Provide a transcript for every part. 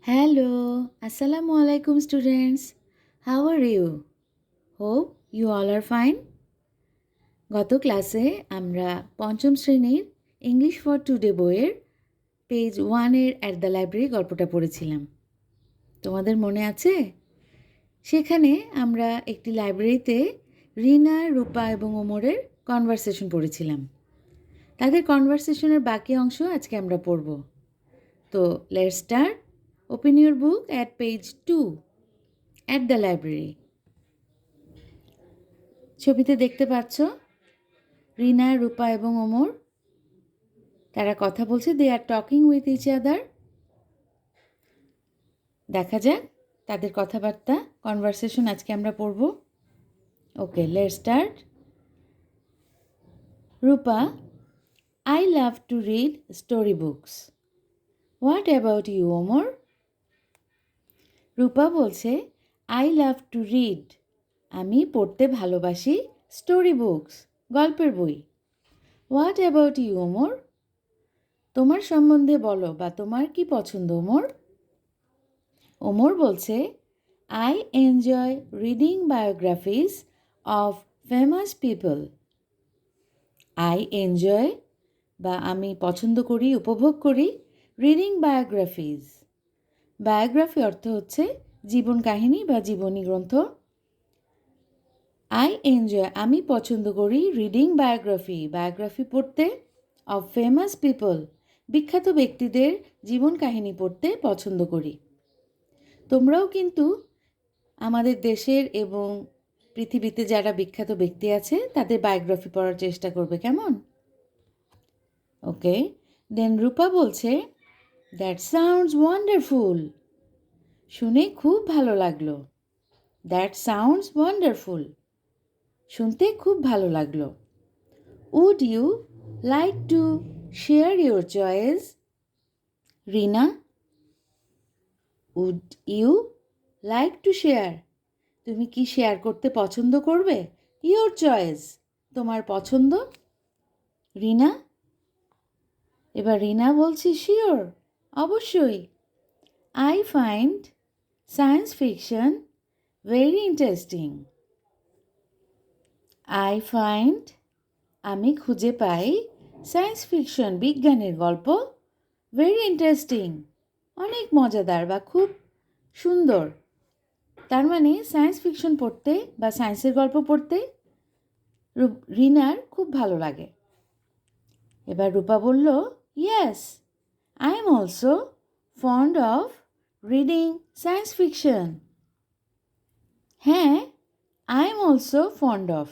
Hello, Assalamu alaikum students. How are you? Hope you all are fine. গত ক্লাসে আমরা পঞ্চম শ্রেণীর ইংলিশ ফর টুডে বইয়ের পেজ 1-এর অ্যাট দ্য লাইব্রেরি গল্পটা পড়েছিলাম। তোমাদের মনে আছে? সেখানে আমরা একটি লাইব্রেরিতে রিনা, রূপা এবং ওমরের কনভারসেশন পড়েছিলাম। তাদের কনভারসেশনের বাকি অংশ আজকে আমরা পড়ব। তো let's start. Open your book at page 2 at the library. ছবিতে দেখতে পাচ্ছ রিনা, রূপা এবং ওমর, তারা কথা বলছে। They are talking with each other. দেখা যাক তাদের কথাবার্তা, কনভারসেশন আজকে আমরা পড়ব। Okay, let's start. Rupa, I love to read story books. What about you Omar? Rupa বলছে, আই লাভ টু রিড, আমি পড়তে ভালোবাসি স্টোরি বুকস, গল্পের বই। What about you Omar? তোমার সম্বন্ধে বলো, বা তোমার কি পছন্দ ওমর? ওমর বলছে, I enjoy reading biographies of famous people. I enjoy বা আমি পছন্দ করি, উপভোগ করি রিডিং বায়োগ্রাফিজ। বায়োগ্রাফি অর্থ হচ্ছে জীবন কাহিনী বা জীবনী গ্রন্থ। আই এনজয়, আমি পছন্দ করি রিডিং বায়োগ্রাফি পড়তে, অফ ফেমাস পিপল, বিখ্যাত ব্যক্তিদের জীবন কাহিনী পড়তে পছন্দ করি। তোমরাও কিন্তু আমাদের দেশের এবং পৃথিবীতে যারা বিখ্যাত ব্যক্তি আছে তাদের বায়োগ্রাফি পড়ার চেষ্টা করবে, কেমন? ওকে, দেন রূপা বলছে, দ্যাট সাউন্ডস ওয়ান্ডারফুল, শুনে খুব ভালো লাগলো। দ্যাট সাউন্ডস ওয়ান্ডারফুল, শুনতে খুব ভালো লাগলো। Would you like to share your choice? Rina, would you like to share, তুমি কি শেয়ার করতে পছন্দ করবে? ইউর চয়েস, তোমার পছন্দ। রিনা, এবার রিনা বলছি, শিওর, অবশ্যই। I find science fiction very interesting. I find, আমি খুঁজে পাই, সায়েন্স ফিকশন, বিজ্ঞানের গল্প, ভেরি ইন্টারেস্টিং, অনেক মজাদার বা খুব সুন্দর। তার মানে সায়েন্স ফিকশন পড়তে বা সায়েন্সের গল্প পড়তে রিনার খুব ভালো লাগে। এবার রূপা বলল, yes, I am also fond of reading science fiction. হ্যাঁ, I am also fond of,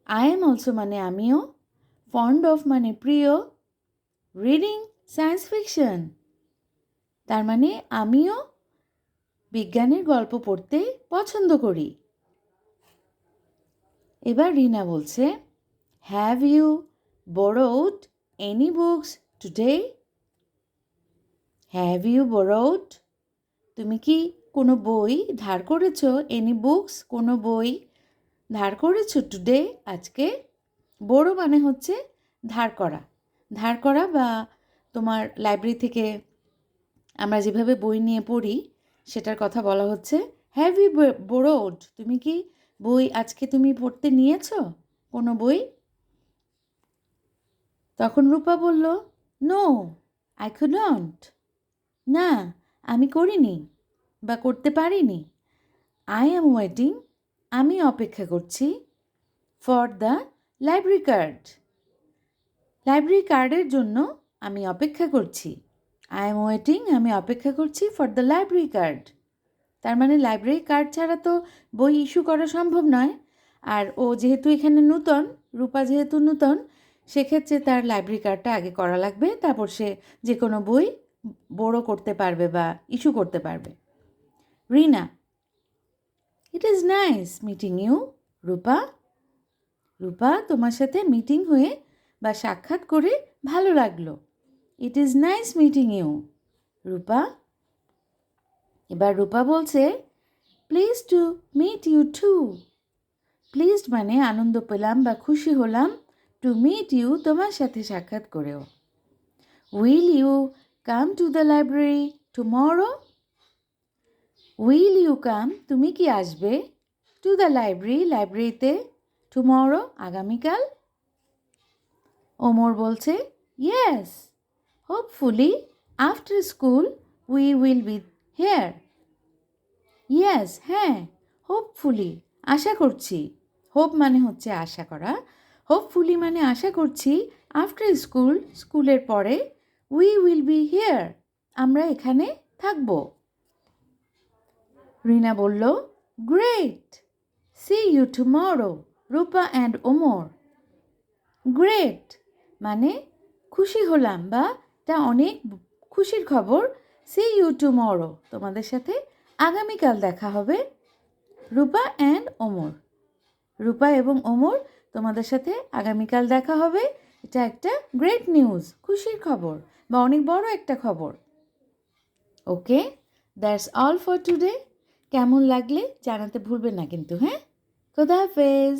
I am also মানে আমিও, ফন্ড অফ মানে প্রিয়, রিডিং সায়েন্স ফিকশন তার মানে আমিও বিজ্ঞানের গল্প পড়তে পছন্দ করি। এবার রিনা বলছে, have you borrowed any books today? Have you borrowed, তুমি কি কোনো বই ধার করেছো? এনি বুকস, কোনো বই ধার করেছো? টুডে, আজকে। বড়ো মানে হচ্ছে ধার করা, ধার করা বা তোমার লাইব্রেরি থেকে আমরা যেভাবে বই নিয়ে পড়ি সেটার কথা বলা হচ্ছে। হ্যাভ ইউ borrowed, তুমি কি বই আজকে তুমি পড়তে নিয়েছো কোনো বই? তখন রূপা বলল, নো, আই কুড নট, না, আমি করিনি বা করতে পারিনি। আই অ্যাম ওয়েটিং, আমি অপেক্ষা করছি, for the library card, library কার্ডের জন্য আমি অপেক্ষা করছি। আই অ্যাম ওয়েটিং, আমি অপেক্ষা করছি, ফর দ্য লাইব্রেরি কার্ড, তার মানে লাইব্রেরি কার্ড ছাড়া তো বই ইস্যু করা সম্ভব নয়। আর ও যেহেতু এখানে নূতন, রূপা যেহেতু নূতন, সেক্ষেত্রে তার লাইব্রেরি কার্ডটা আগে করা লাগবে, তারপর সে যে কোনো বই বড় করতে পারবে বা ইস্যু করতে পারবে। Rina, it is nice meeting you Rupa. Rupa, তোমার সাথে মিটিং হয়ে বা সাক্ষাৎ করে ভালো লাগলো। It is nice meeting you Rupa. এবার রূপা বলছে, please to meet you too. Pleased মানে আনন্দ পেলাম বা খুশি হলাম, টু মিট ইউ তোমার সাথে সাক্ষাৎ করেও। Will you come to the library tomorrow? Will you come, তুমি কি আসবে? টু দ্য লাইব্রেরি, লাইব্রেরিতে। টুমরো, আগামীকাল। ওমর বলছে yes, hopefully after school we will be here. Yes, হ্যাঁ, হোপফুলি, আশা করছি। হোপ মানে হচ্ছে আশা করা, হোপফুলি মানে আশা করছি, আফটার স্কুল, স্কুলের পরে, উই উইল বি হিয়ার, আমরা এখানে থাকব। রিনা বলল great, see you tomorrow, Rupa and Omar. Great মানে খুশি হলাম বা এটা অনেক খুশির খবর। সি ইউ টুমরো, তোমাদের সাথে আগামীকাল দেখা হবে। রূপা অ্যান্ড ওমর, রূপা এবং ওমর, তোমাদের সাথে আগামীকাল দেখা হবে। এটা একটা গ্রেট নিউজ, খুশির খবর বা অনেক বড় একটা খবর। ওকে, দ্যাটস অল ফর টুডে। কেমন লাগলে জানাতে ভুলবেন না কিন্তু, হ্যাঁ? খোদা হাফেজ।